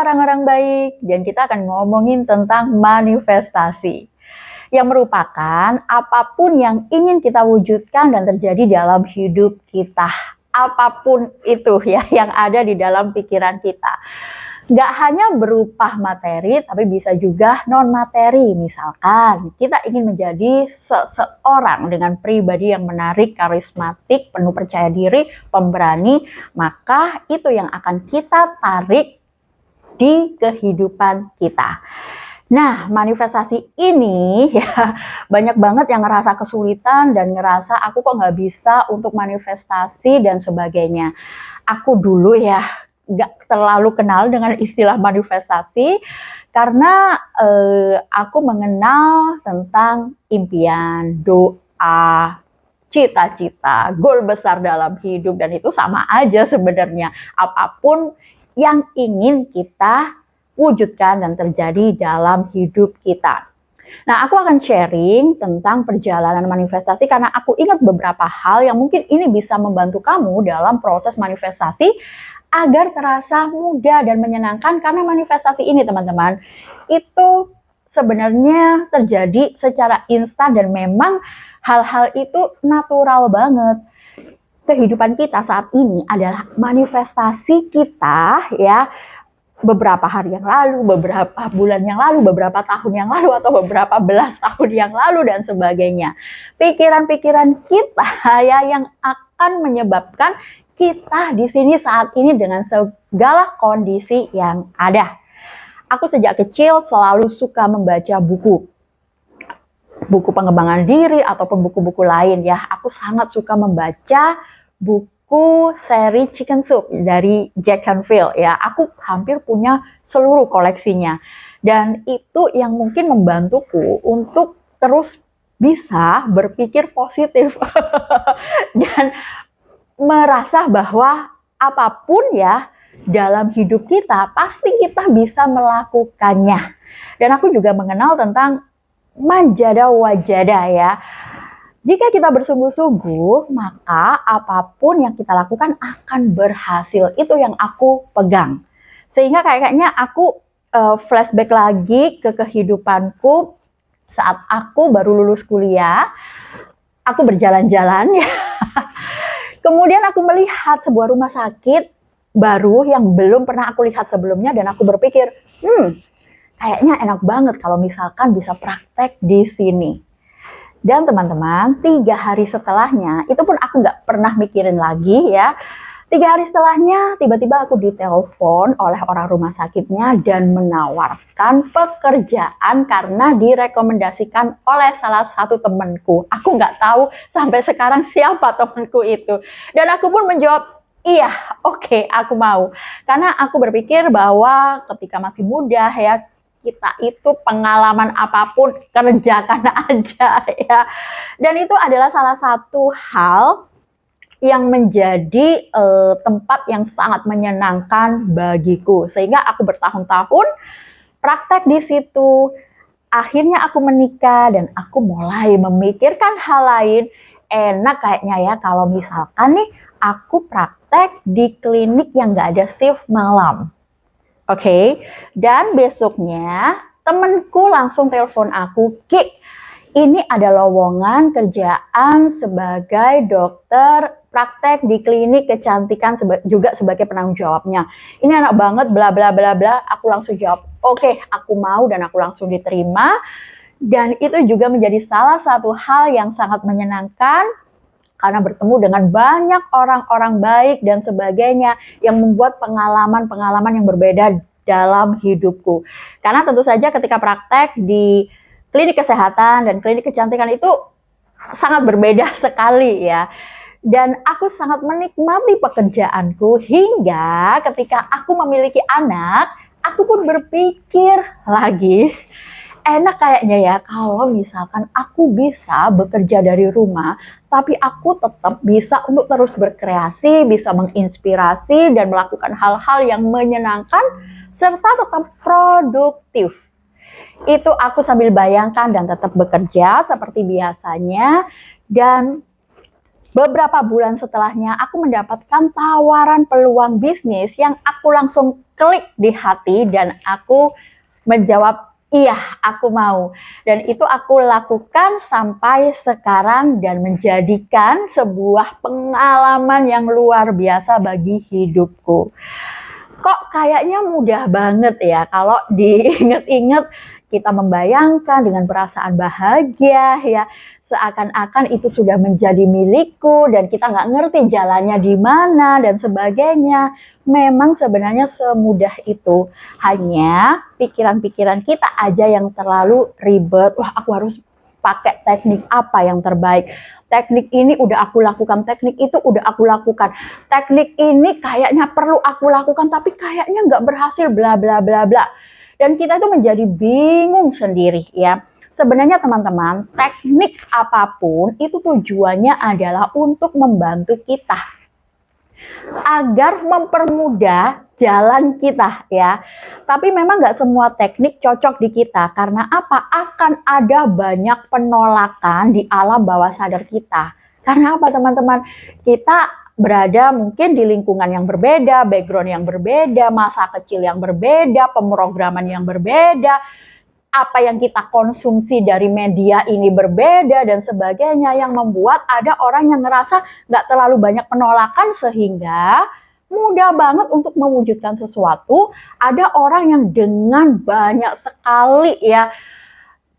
orang-orang baik, dan kita akan ngomongin tentang manifestasi, yang merupakan apapun yang ingin kita wujudkan dan terjadi dalam hidup kita. Apapun itu ya yang ada di dalam pikiran kita. Nggak hanya berupa materi, tapi bisa juga non-materi. Misalkan kita ingin menjadi seseorang dengan pribadi yang menarik, karismatik, penuh percaya diri, pemberani, maka itu yang akan kita tarik di kehidupan kita. Nah, manifestasi ini ya banyak banget yang ngerasa kesulitan dan ngerasa aku kok nggak bisa untuk manifestasi dan sebagainya. Aku dulu ya nggak terlalu kenal dengan istilah manifestasi karena aku mengenal tentang impian, doa, cita-cita, goal besar dalam hidup, dan itu sama aja sebenarnya. Apapun yang ingin kita wujudkan dan terjadi dalam hidup kita. Nah, aku akan sharing tentang perjalanan manifestasi karena aku ingat beberapa hal yang mungkin ini bisa membantu kamu dalam proses manifestasi agar terasa mudah dan menyenangkan, karena manifestasi ini teman-teman itu sebenarnya terjadi secara instan dan memang hal-hal itu natural banget. Kehidupan kita saat ini adalah manifestasi kita ya, beberapa hari yang lalu, beberapa bulan yang lalu, beberapa tahun yang lalu, atau beberapa belas tahun yang lalu dan sebagainya. Pikiran-pikiran kita ya yang akan menyebabkan kita di sini saat ini dengan segala kondisi yang ada. Aku sejak kecil selalu suka membaca buku pengembangan diri ataupun buku-buku lain ya. Aku sangat suka membaca buku seri Chicken Soup dari Jack Canfield ya. Aku hampir punya seluruh koleksinya. Dan itu yang mungkin membantuku untuk terus bisa berpikir positif dan merasa bahwa apapun ya dalam hidup kita pasti kita bisa melakukannya. Dan aku juga mengenal tentang manjada wajada ya. Jika kita bersungguh-sungguh, maka apapun yang kita lakukan akan berhasil. Itu yang aku pegang. Sehingga kayaknya aku flashback lagi ke kehidupanku saat aku baru lulus kuliah. Aku berjalan-jalan ya. Kemudian aku melihat sebuah rumah sakit baru yang belum pernah aku lihat sebelumnya, dan aku berpikir, kayaknya enak banget kalau misalkan bisa praktek di sini. Dan teman-teman, 3 hari setelahnya, itu pun aku nggak pernah mikirin lagi ya. 3 hari setelahnya, tiba-tiba aku ditelepon oleh orang rumah sakitnya dan menawarkan pekerjaan karena direkomendasikan oleh salah satu temanku. Aku nggak tahu sampai sekarang siapa temanku itu. Dan aku pun menjawab, iya, oke, aku mau. Karena aku berpikir bahwa ketika masih muda ya, kita itu pengalaman apapun kerjakan aja ya. Dan itu adalah salah satu hal yang menjadi tempat yang sangat menyenangkan bagiku, sehingga aku bertahun-tahun praktek di situ. Akhirnya aku menikah dan aku mulai memikirkan hal lain. Enak kayaknya ya kalau misalkan nih aku praktek di klinik yang nggak ada shift malam. Oke. Dan besoknya temenku langsung telepon aku, Ki, ini ada lowongan kerjaan sebagai dokter praktek di klinik kecantikan juga sebagai penanggung jawabnya. Ini enak banget, bla bla bla bla. Aku langsung jawab, oke, aku mau, dan aku langsung diterima. Dan itu juga menjadi salah satu hal yang sangat menyenangkan karena bertemu dengan banyak orang-orang baik dan sebagainya yang membuat pengalaman-pengalaman yang berbeda dalam hidupku. Karena tentu saja ketika praktek di klinik kesehatan dan klinik kecantikan itu sangat berbeda sekali ya. Dan aku sangat menikmati pekerjaanku hingga ketika aku memiliki anak, aku pun berpikir lagi, enak kayaknya ya kalau misalkan aku bisa bekerja dari rumah, tapi aku tetap bisa untuk terus berkreasi, bisa menginspirasi dan melakukan hal-hal yang menyenangkan serta tetap produktif. Itu aku sambil bayangkan dan tetap bekerja seperti biasanya. Dan beberapa bulan setelahnya aku mendapatkan tawaran peluang bisnis yang aku langsung klik di hati dan aku menjawab iya, aku mau. Dan itu aku lakukan sampai sekarang dan menjadikan sebuah pengalaman yang luar biasa bagi hidupku. Kok kayaknya mudah banget ya kalau diinget-inget, kita membayangkan dengan perasaan bahagia ya, seakan-akan itu sudah menjadi milikku dan kita nggak ngerti jalannya di mana dan sebagainya. Memang sebenarnya semudah itu, hanya pikiran-pikiran kita aja yang terlalu ribet. Wah, aku harus pakai teknik apa yang terbaik, teknik ini udah aku lakukan, teknik itu udah aku lakukan, teknik ini kayaknya perlu aku lakukan tapi kayaknya nggak berhasil, bla bla bla bla. Dan kita itu menjadi bingung sendiri ya. Sebenarnya teman-teman, teknik apapun itu tujuannya adalah untuk membantu kita agar mempermudah jalan kita ya. Tapi memang nggak semua teknik cocok di kita. Karena apa? Akan ada banyak penolakan di alam bawah sadar kita. Karena apa teman-teman? Kita berada mungkin di lingkungan yang berbeda, background yang berbeda, masa kecil yang berbeda, pemrograman yang berbeda, apa yang kita konsumsi dari media ini berbeda dan sebagainya, yang membuat ada orang yang ngerasa nggak terlalu banyak penolakan sehingga mudah banget untuk mewujudkan sesuatu. Ada orang yang dengan banyak sekali ya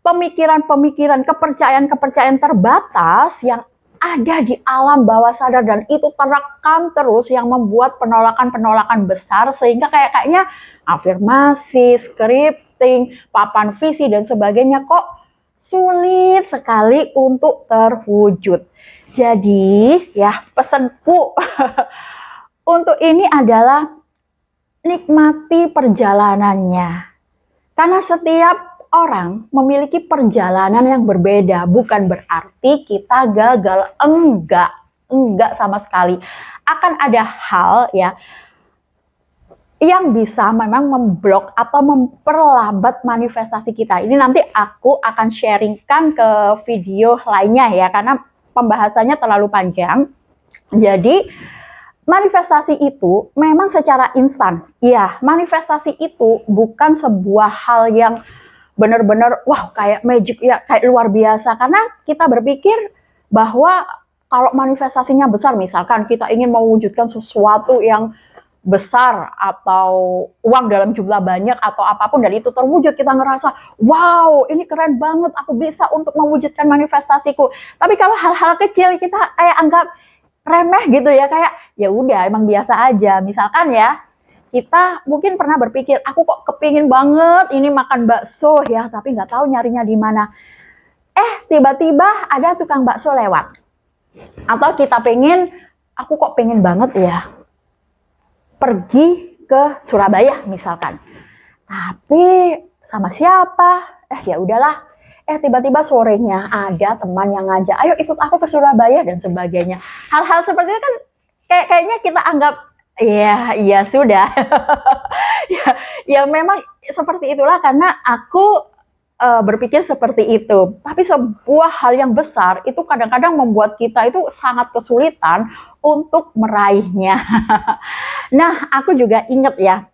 pemikiran-pemikiran, kepercayaan-kepercayaan terbatas yang ada di alam bawah sadar dan itu terekam terus yang membuat penolakan-penolakan besar sehingga kayaknya afirmasi, scripting, papan visi dan sebagainya kok sulit sekali untuk terwujud. Jadi ya pesanku untuk ini adalah nikmati perjalanannya. Karena setiap orang memiliki perjalanan yang berbeda, bukan berarti kita gagal, enggak sama sekali. Akan ada hal ya yang bisa memang memblok atau memperlambat manifestasi kita. Ini nanti aku akan sharingkan ke video lainnya ya, karena pembahasannya terlalu panjang. Jadi manifestasi itu memang secara instan. Ya, manifestasi itu bukan sebuah hal yang benar-benar wah kayak magic ya, kayak luar biasa. Karena kita berpikir bahwa kalau manifestasinya besar, misalkan kita ingin mewujudkan sesuatu yang besar atau uang dalam jumlah banyak atau apapun dan itu terwujud, kita ngerasa wow ini keren banget, aku bisa untuk mewujudkan manifestasiku. Tapi kalau hal-hal kecil kita kayak anggap remeh gitu ya, kayak ya udah emang biasa aja. Misalkan ya, kita mungkin pernah berpikir, aku kok kepingin banget ini makan bakso ya, tapi nggak tahu nyarinya di mana. Tiba-tiba ada tukang bakso lewat. Atau kita pengen, aku kok pengen banget ya pergi ke Surabaya misalkan. Tapi sama siapa? Ya udahlah. Tiba-tiba sorenya ada teman yang ngajak, ayo ikut aku ke Surabaya dan sebagainya. Hal-hal seperti itu kan kayaknya kita anggap ya sudah. ya memang seperti itulah karena aku berpikir seperti itu. Tapi sebuah hal yang besar itu kadang-kadang membuat kita itu sangat kesulitan untuk meraihnya. Nah, aku juga inget ya.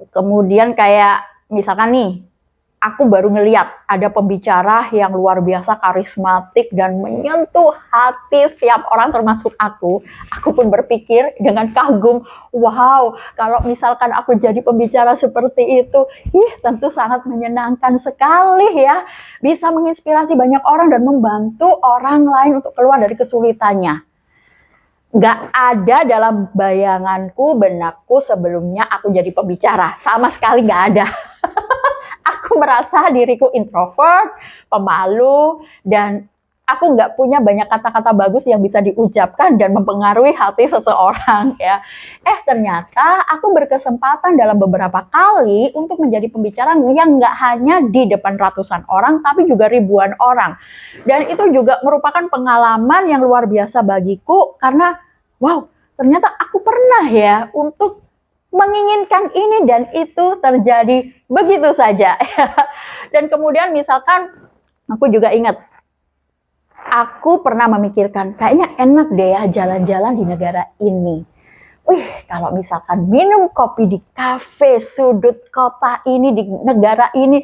Kemudian kayak misalkan nih, aku baru ngeliat ada pembicara yang luar biasa karismatik dan menyentuh hati setiap orang termasuk aku. Aku pun berpikir dengan kagum, wow, kalau misalkan aku jadi pembicara seperti itu, tentu sangat menyenangkan sekali ya. Bisa menginspirasi banyak orang dan membantu orang lain untuk keluar dari kesulitannya. Gak ada dalam bayanganku, benakku sebelumnya aku jadi pembicara. Sama sekali gak ada. Aku merasa diriku introvert, pemalu, dan aku nggak punya banyak kata-kata bagus yang bisa diucapkan dan mempengaruhi hati seseorang ya. Ternyata aku berkesempatan dalam beberapa kali untuk menjadi pembicara yang nggak hanya di depan ratusan orang, tapi juga ribuan orang. Dan itu juga merupakan pengalaman yang luar biasa bagiku karena wow, ternyata aku pernah ya untuk menginginkan ini dan itu terjadi begitu saja. Dan kemudian misalkan aku juga ingat, aku pernah memikirkan kayaknya enak deh ya jalan-jalan di negara ini. Wih, kalau misalkan minum kopi di kafe sudut kota ini, di negara ini,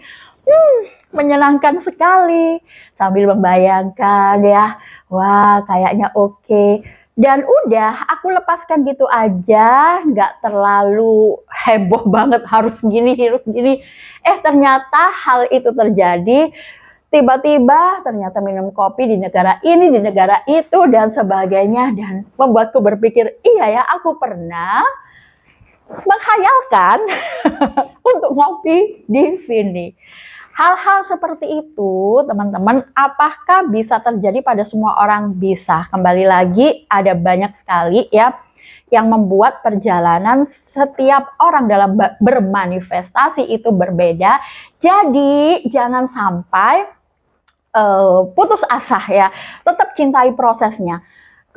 menyenangkan sekali. Sambil membayangkan ya, wah kayaknya oke. Dan udah, aku lepaskan gitu aja, nggak terlalu heboh banget harus gini, harus gini. Ternyata hal itu terjadi. Tiba-tiba ternyata minum kopi di negara ini, di negara itu, dan sebagainya. Dan membuatku berpikir, iya ya, aku pernah menghayalkan untuk ngopi di sini. Hal-hal seperti itu, teman-teman, apakah bisa terjadi pada semua orang? Bisa. Kembali lagi, ada banyak sekali ya yang membuat perjalanan setiap orang dalam bermanifestasi itu berbeda. Jadi, jangan sampai putus asa ya, tetap cintai prosesnya.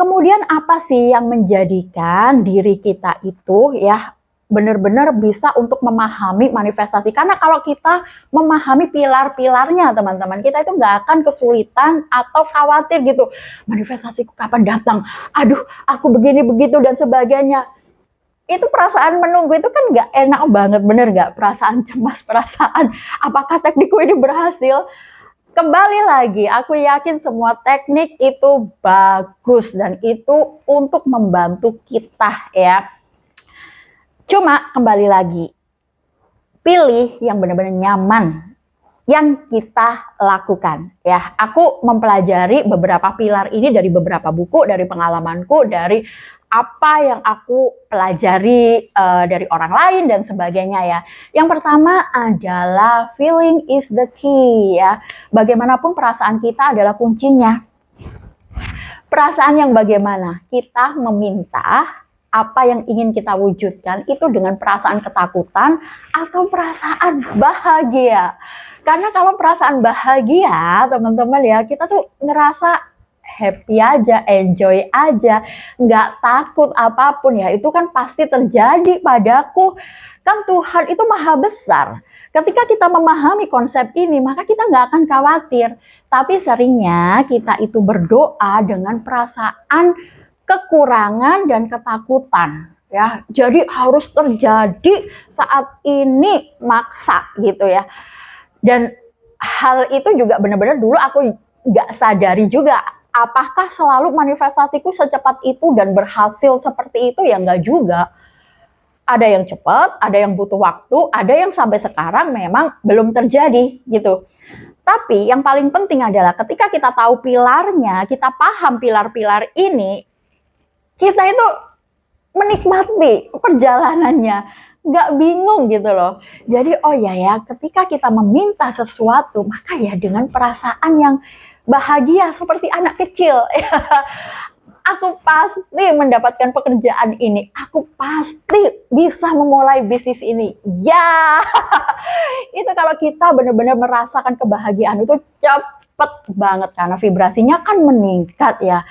Kemudian apa sih yang menjadikan diri kita itu ya benar-benar bisa untuk memahami manifestasi? Karena kalau kita memahami pilar-pilarnya teman-teman, kita itu nggak akan kesulitan atau khawatir gitu. Manifestasiku kapan datang? Aduh, aku begini begitu dan sebagainya. Itu perasaan menunggu itu kan nggak enak banget, bener nggak? Perasaan cemas, perasaan apakah teknikku ini berhasil? Kembali lagi, aku yakin semua teknik itu bagus dan itu untuk membantu kita ya. Cuma kembali lagi, pilih yang benar-benar nyaman yang kita lakukan ya. Aku mempelajari beberapa pilar ini dari beberapa buku, dari pengalamanku, dari apa yang aku pelajari dari orang lain dan sebagainya ya. Yang pertama adalah feeling is the key ya. Bagaimanapun perasaan kita adalah kuncinya. Perasaan yang bagaimana? Kita meminta apa yang ingin kita wujudkan itu dengan perasaan ketakutan atau perasaan bahagia. Karena kalau perasaan bahagia, teman-teman ya, kita tuh ngerasa happy aja, enjoy aja, nggak takut apapun ya, itu kan pasti terjadi padaku. Kan Tuhan itu maha besar. Ketika kita memahami konsep ini, maka kita nggak akan khawatir. Tapi seringnya kita itu berdoa dengan perasaan kekurangan dan ketakutan. Ya, jadi harus terjadi saat ini maksa gitu ya. Dan hal itu juga benar-benar dulu aku nggak sadari juga. Apakah selalu manifestasiku secepat itu dan berhasil seperti itu? Ya enggak juga. Ada yang cepat, ada yang butuh waktu, ada yang sampai sekarang memang belum terjadi gitu. Tapi yang paling penting adalah ketika kita tahu pilarnya, kita paham pilar-pilar ini, kita itu menikmati perjalanannya, nggak bingung gitu loh. Jadi oh ya, ketika kita meminta sesuatu, maka ya dengan perasaan yang bahagia seperti anak kecil. Aku pasti mendapatkan pekerjaan ini. Aku pasti bisa memulai bisnis ini. Ya, itu kalau kita benar-benar merasakan kebahagiaan itu cepet banget karena vibrasinya kan meningkat ya.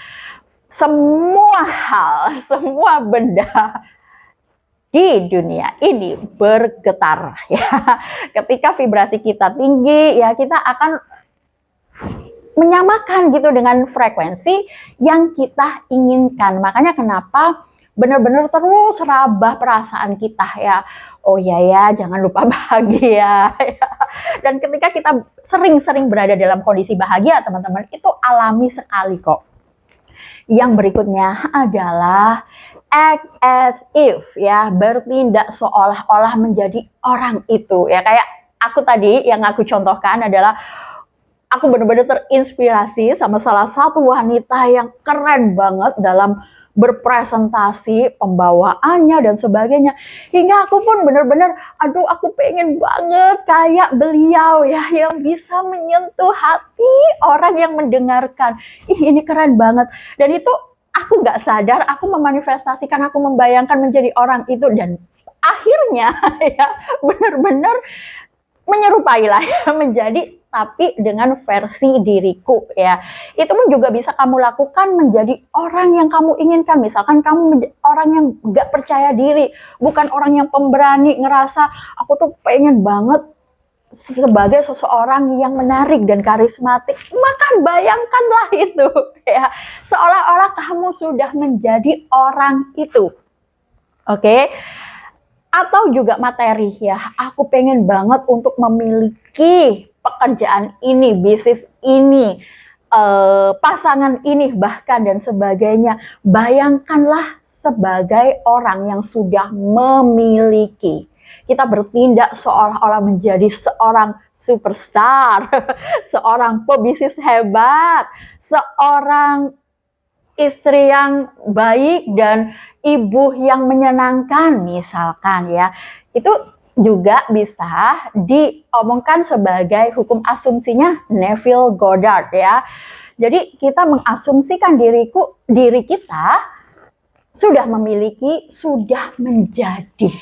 Semua hal, semua benda di dunia ini bergetar ya. Ketika vibrasi kita tinggi ya kita akan menyamakan gitu dengan frekuensi yang kita inginkan. Makanya kenapa benar-benar terus rabah perasaan kita ya. Oh ya, jangan lupa bahagia. Ya. Dan ketika kita sering-sering berada dalam kondisi bahagia, teman-teman, itu alami sekali kok. Yang berikutnya adalah act as if ya, bertindak seolah-olah menjadi orang itu ya. Kayak aku tadi yang aku contohkan adalah aku benar-benar terinspirasi sama salah satu wanita yang keren banget dalam berpresentasi, pembawaannya dan sebagainya. Hingga aku pun benar-benar, aduh aku pengen banget kayak beliau ya, yang bisa menyentuh hati orang yang mendengarkan. Ini keren banget. Dan itu aku nggak sadar, aku memanifestasikan, aku membayangkan menjadi orang itu. Dan akhirnya ya benar-benar menyerupai lah ya, menjadi tapi dengan versi diriku ya. Itu pun juga bisa kamu lakukan menjadi orang yang kamu inginkan. Misalkan kamu orang yang gak percaya diri, bukan orang yang pemberani, ngerasa aku tuh pengen banget sebagai seseorang yang menarik dan karismatik, maka bayangkanlah itu ya, seolah-olah kamu sudah menjadi orang itu. Oke. Atau juga materi ya, aku pengen banget untuk memiliki pekerjaan ini, bisnis ini, pasangan ini bahkan dan sebagainya. Bayangkanlah sebagai orang yang sudah memiliki. Kita bertindak seolah-olah menjadi seorang superstar, seorang pebisnis hebat, seorang istri yang baik dan ibu yang menyenangkan misalkan ya. Itu juga bisa diomongkan sebagai hukum asumsinya Neville Goddard ya. Jadi kita mengasumsikan diri kita sudah memiliki, sudah menjadi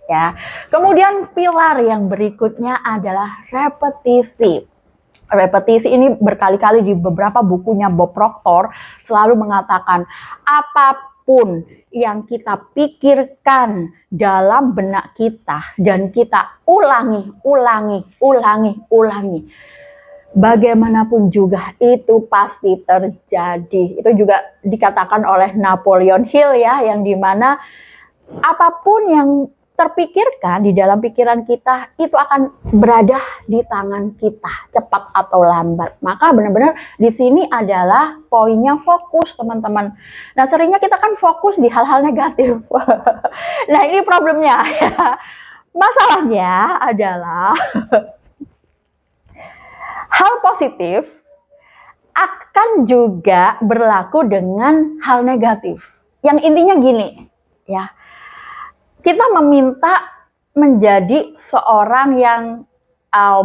ya. Kemudian pilar yang berikutnya adalah repetisi. Repetisi ini berkali-kali di beberapa bukunya Bob Proctor selalu mengatakan apapun yang kita pikirkan dalam benak kita dan kita ulangi, bagaimanapun juga itu pasti terjadi. Itu juga dikatakan oleh Napoleon Hill ya, yang dimana apapun yang terpikirkan di dalam pikiran kita itu akan berada di tangan kita, cepat atau lambat. Maka benar-benar di sini adalah poinnya fokus, teman-teman. Nah, seringnya kita kan fokus di hal-hal negatif. Nah, ini problemnya ya. Masalahnya adalah hal positif akan juga berlaku dengan hal negatif. Yang intinya gini, ya. Kita meminta menjadi seorang yang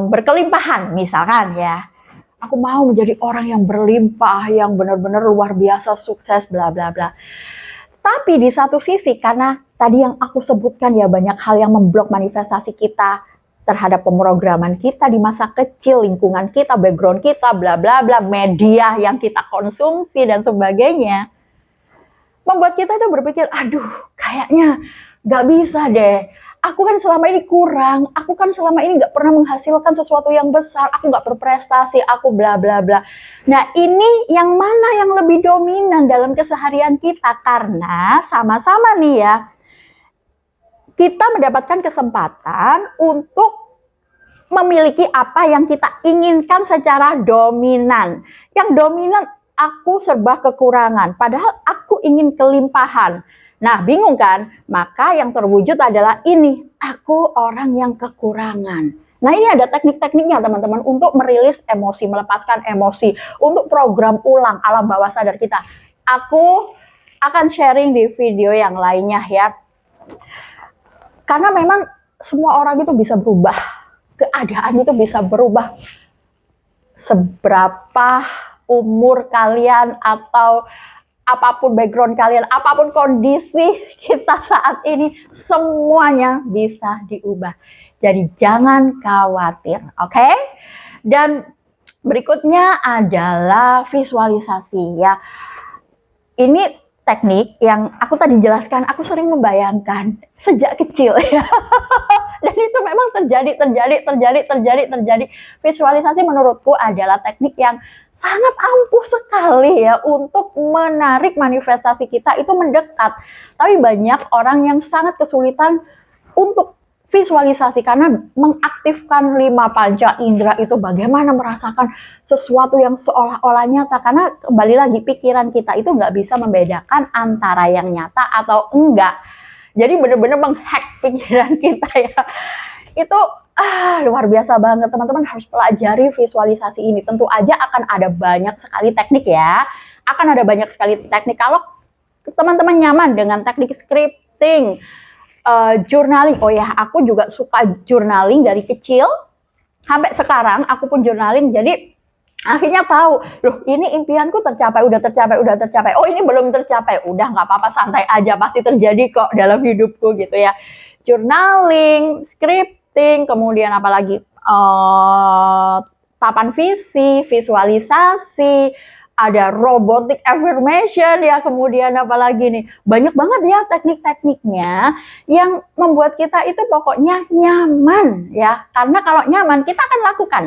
berkelimpahan, misalkan ya. Aku mau menjadi orang yang berlimpah, yang benar-benar luar biasa, sukses, bla bla bla. Tapi di satu sisi, karena tadi yang aku sebutkan ya, banyak hal yang memblok manifestasi kita terhadap pemrograman kita di masa kecil, lingkungan kita, background kita, bla bla bla, media yang kita konsumsi dan sebagainya, membuat kita itu berpikir, aduh, kayaknya gak bisa deh, aku kan selama ini kurang, aku kan selama ini gak pernah menghasilkan sesuatu yang besar, aku gak berprestasi, aku bla bla bla. Nah, ini yang mana yang lebih dominan dalam keseharian kita? Karena sama-sama nih ya, kita mendapatkan kesempatan untuk memiliki apa yang kita inginkan secara dominan. Yang dominan, aku serba kekurangan, padahal aku ingin kelimpahan. Nah, bingung kan? Maka yang terwujud adalah ini, aku orang yang kekurangan. Nah, ini ada teknik-tekniknya teman-teman untuk merilis emosi, melepaskan emosi, untuk program ulang alam bawah sadar kita. Aku akan sharing di video yang lainnya ya. Karena memang semua orang itu bisa berubah, keadaan itu bisa berubah. Seberapa umur kalian atau apapun background kalian, apapun kondisi kita saat ini, semuanya bisa diubah. Jadi jangan khawatir, oke? Dan berikutnya adalah visualisasi ya. Ini teknik yang aku tadi jelaskan, aku sering membayangkan sejak kecil ya. Dan itu memang terjadi. Visualisasi menurutku adalah teknik yang sangat ampuh sekali ya untuk menarik manifestasi kita itu mendekat. Tapi banyak orang yang sangat kesulitan untuk visualisasi karena mengaktifkan 5 panca indera itu, bagaimana merasakan sesuatu yang seolah-olah nyata. Karena kembali lagi, pikiran kita itu nggak bisa membedakan antara yang nyata atau enggak. Jadi benar-benar menghack pikiran kita ya. Itu luar biasa banget, teman-teman harus pelajari visualisasi ini. Tentu aja akan ada banyak sekali teknik ya. Akan ada banyak sekali teknik. Kalau teman-teman nyaman dengan teknik scripting, journaling. Oh ya, aku juga suka journaling dari kecil. Sampai sekarang aku pun journaling. Jadi akhirnya tahu, loh ini impianku tercapai, udah tercapai. Oh ini belum tercapai, udah nggak apa-apa, santai aja, pasti terjadi kok dalam hidupku gitu ya. Journaling, scripting, kemudian apalagi papan visi, visualisasi, ada robotic affirmation ya, kemudian apalagi nih, banyak banget ya teknik-tekniknya yang membuat kita itu pokoknya nyaman ya, karena kalau nyaman kita akan lakukan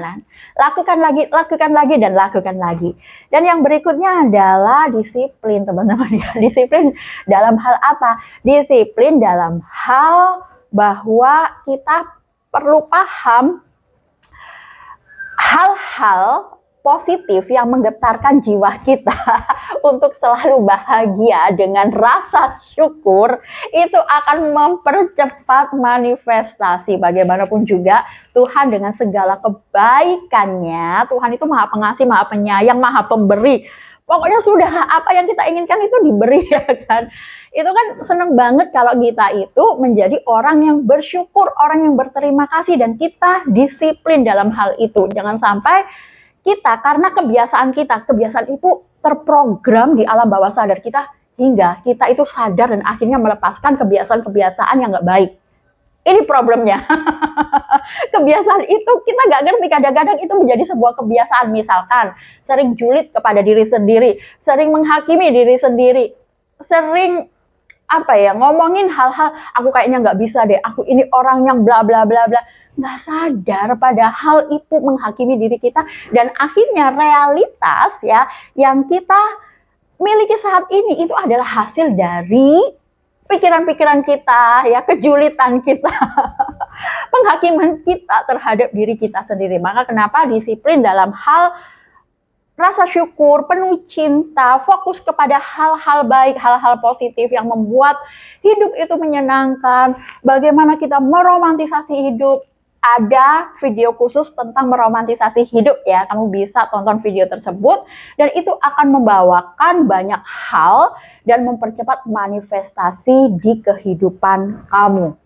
lagi dan lakukan lagi. Dan yang berikutnya adalah disiplin teman-teman ya. Disiplin dalam hal apa? Disiplin dalam hal bahwa kita perlu paham hal-hal positif yang menggetarkan jiwa kita untuk selalu bahagia dengan rasa syukur, itu akan mempercepat manifestasi. Bagaimanapun juga Tuhan dengan segala kebaikannya, Tuhan itu maha pengasih, maha penyayang, maha pemberi. Pokoknya sudah apa yang kita inginkan itu diberi ya kan. Itu kan seneng banget kalau kita itu menjadi orang yang bersyukur, orang yang berterima kasih, dan kita disiplin dalam hal itu. Jangan sampai kita karena kebiasaan itu terprogram di alam bawah sadar kita hingga kita itu sadar dan akhirnya melepaskan kebiasaan-kebiasaan yang nggak baik. Ini problemnya. Kebiasaan itu kita nggak ngerti, kadang-kadang itu menjadi sebuah kebiasaan. Misalkan sering julid kepada diri sendiri, sering menghakimi diri sendiri, sering ngomongin hal-hal, aku kayaknya nggak bisa deh, aku ini orang yang bla bla bla bla, nggak sadar padahal itu menghakimi diri kita, dan akhirnya realitas ya yang kita miliki saat ini itu adalah hasil dari pikiran-pikiran kita ya, kejulitan kita, penghakiman kita terhadap diri kita sendiri. Maka kenapa disiplin dalam hal rasa syukur, penuh cinta, fokus kepada hal-hal baik, hal-hal positif yang membuat hidup itu menyenangkan. Bagaimana kita meromantisasi hidup. Ada video khusus tentang meromantisasi hidup ya. Kamu bisa tonton video tersebut dan itu akan membawakan banyak hal dan mempercepat manifestasi di kehidupan kamu.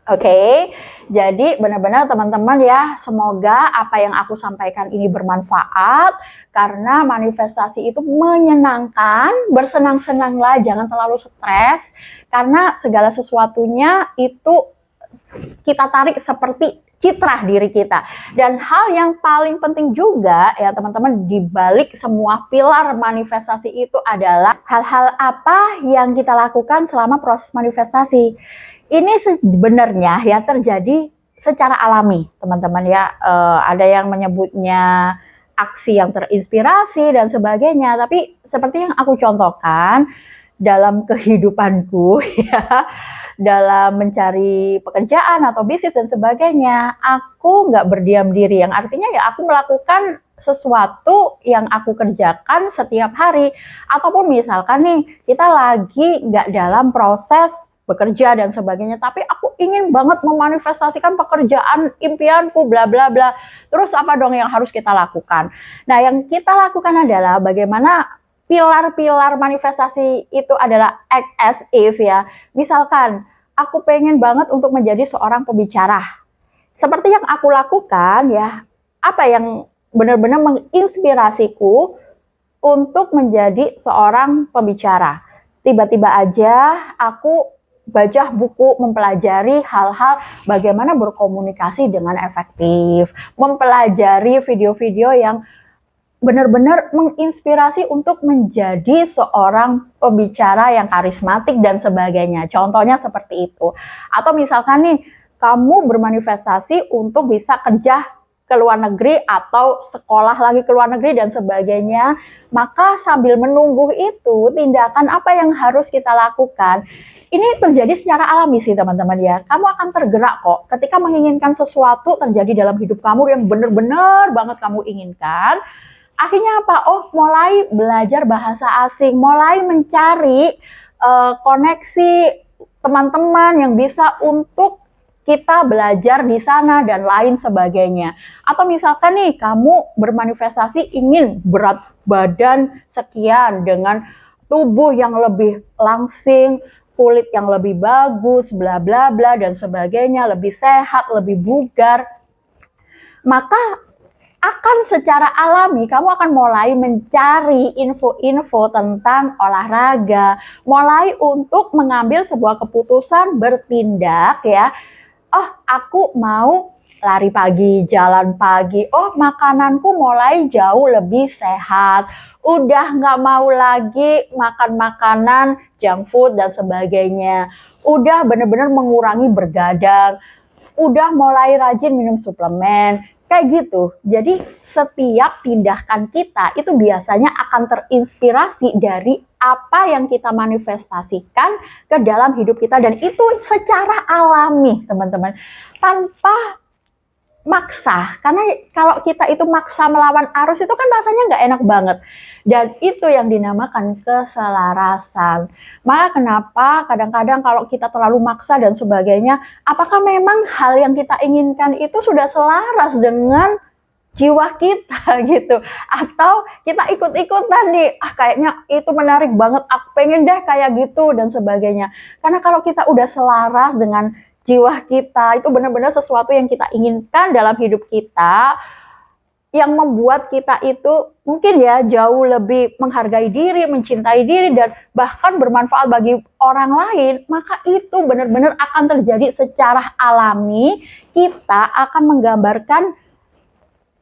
Oke, jadi benar-benar teman-teman ya, semoga apa yang aku sampaikan ini bermanfaat, karena manifestasi itu menyenangkan, bersenang-senanglah, jangan terlalu stres, karena segala sesuatunya itu kita tarik seperti citra diri kita. Dan hal yang paling penting juga ya teman-teman, di balik semua pilar manifestasi itu adalah hal-hal apa yang kita lakukan selama proses manifestasi. Ini sebenarnya ya terjadi secara alami, teman-teman ya. Ada yang menyebutnya aksi yang terinspirasi dan sebagainya. Tapi seperti yang aku contohkan dalam kehidupanku ya, dalam mencari pekerjaan atau bisnis dan sebagainya, aku nggak berdiam diri. Yang artinya ya aku melakukan sesuatu yang aku kerjakan setiap hari. Ataupun misalkan nih, kita lagi nggak dalam proses bekerja dan sebagainya, tapi aku ingin banget memanifestasikan pekerjaan impianku, bla bla bla. Terus apa dong yang harus kita lakukan? Nah, yang kita lakukan adalah bagaimana pilar-pilar manifestasi itu adalah act as if ya. Misalkan, aku pengen banget untuk menjadi seorang pembicara. Seperti yang aku lakukan ya, apa yang benar-benar menginspirasiku untuk menjadi seorang pembicara. Tiba-tiba aja aku baca buku, mempelajari hal-hal bagaimana berkomunikasi dengan efektif, mempelajari video-video yang benar-benar menginspirasi untuk menjadi seorang pembicara yang karismatik dan sebagainya. Contohnya seperti itu. Atau misalkan nih, kamu bermanifestasi untuk bisa kerja ke luar negeri atau sekolah lagi ke luar negeri dan sebagainya, maka sambil menunggu itu, tindakan apa yang harus kita lakukan? Ini terjadi secara alami sih teman-teman ya. Kamu akan tergerak kok ketika menginginkan sesuatu terjadi dalam hidup kamu yang benar-benar banget kamu inginkan. Akhirnya apa? Oh, mulai belajar bahasa asing, mulai mencari koneksi teman-teman yang bisa untuk kita belajar di sana dan lain sebagainya. Atau misalkan nih, kamu bermanifestasi ingin berat badan sekian dengan tubuh yang lebih langsing, kulit yang lebih bagus, bla bla bla dan sebagainya, lebih sehat, lebih bugar, maka akan secara alami kamu akan mulai mencari info-info tentang olahraga, mulai untuk mengambil sebuah keputusan bertindak ya. Oh, aku mau lari pagi, jalan pagi, oh makananku mulai jauh lebih sehat, udah nggak mau lagi makan makanan junk food dan sebagainya, udah bener-bener mengurangi bergadang, udah mulai rajin minum suplemen, kayak gitu. Jadi setiap tindakan kita itu biasanya akan terinspirasi dari apa yang kita manifestasikan ke dalam hidup kita, dan itu secara alami teman-teman, tanpa maksa. Karena kalau kita itu maksa melawan arus itu kan rasanya nggak enak banget, dan itu yang dinamakan keselarasan. Maka kenapa kadang-kadang kalau kita terlalu maksa dan sebagainya, apakah memang hal yang kita inginkan itu sudah selaras dengan jiwa kita gitu, atau kita ikut-ikutan nih, kayaknya itu menarik banget, aku pengen deh kayak gitu dan sebagainya. Karena kalau kita udah selaras dengan jiwa kita, itu benar-benar sesuatu yang kita inginkan dalam hidup kita, yang membuat kita itu mungkin ya jauh lebih menghargai diri, mencintai diri, dan bahkan bermanfaat bagi orang lain, maka itu benar-benar akan terjadi secara alami. Kita akan menggambarkan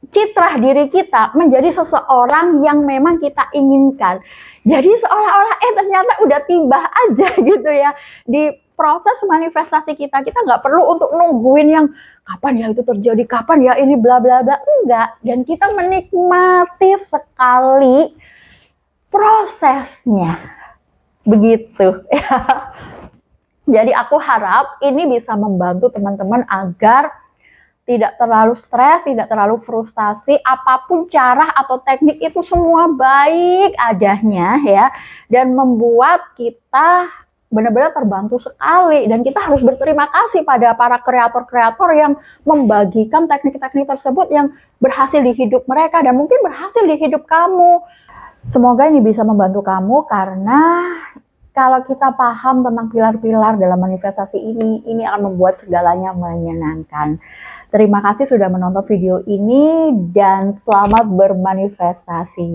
citra diri kita menjadi seseorang yang memang kita inginkan. Jadi seolah-olah ternyata udah tiba aja gitu ya di proses manifestasi kita. Kita nggak perlu untuk nungguin yang kapan ya itu terjadi, kapan ya ini bla bla bla, enggak. Dan kita menikmati sekali prosesnya. Begitu ya. Jadi aku harap ini bisa membantu teman-teman agar tidak terlalu stres, tidak terlalu frustasi, apapun cara atau teknik itu semua baik adanya ya, dan membuat kita benar-benar terbantu sekali, dan kita harus berterima kasih pada para kreator-kreator yang membagikan teknik-teknik tersebut yang berhasil di hidup mereka dan mungkin berhasil di hidup kamu. Semoga ini bisa membantu kamu, karena kalau kita paham tentang pilar-pilar dalam manifestasi ini akan membuat segalanya menyenangkan. Terima kasih sudah menonton video ini dan selamat bermanifestasi.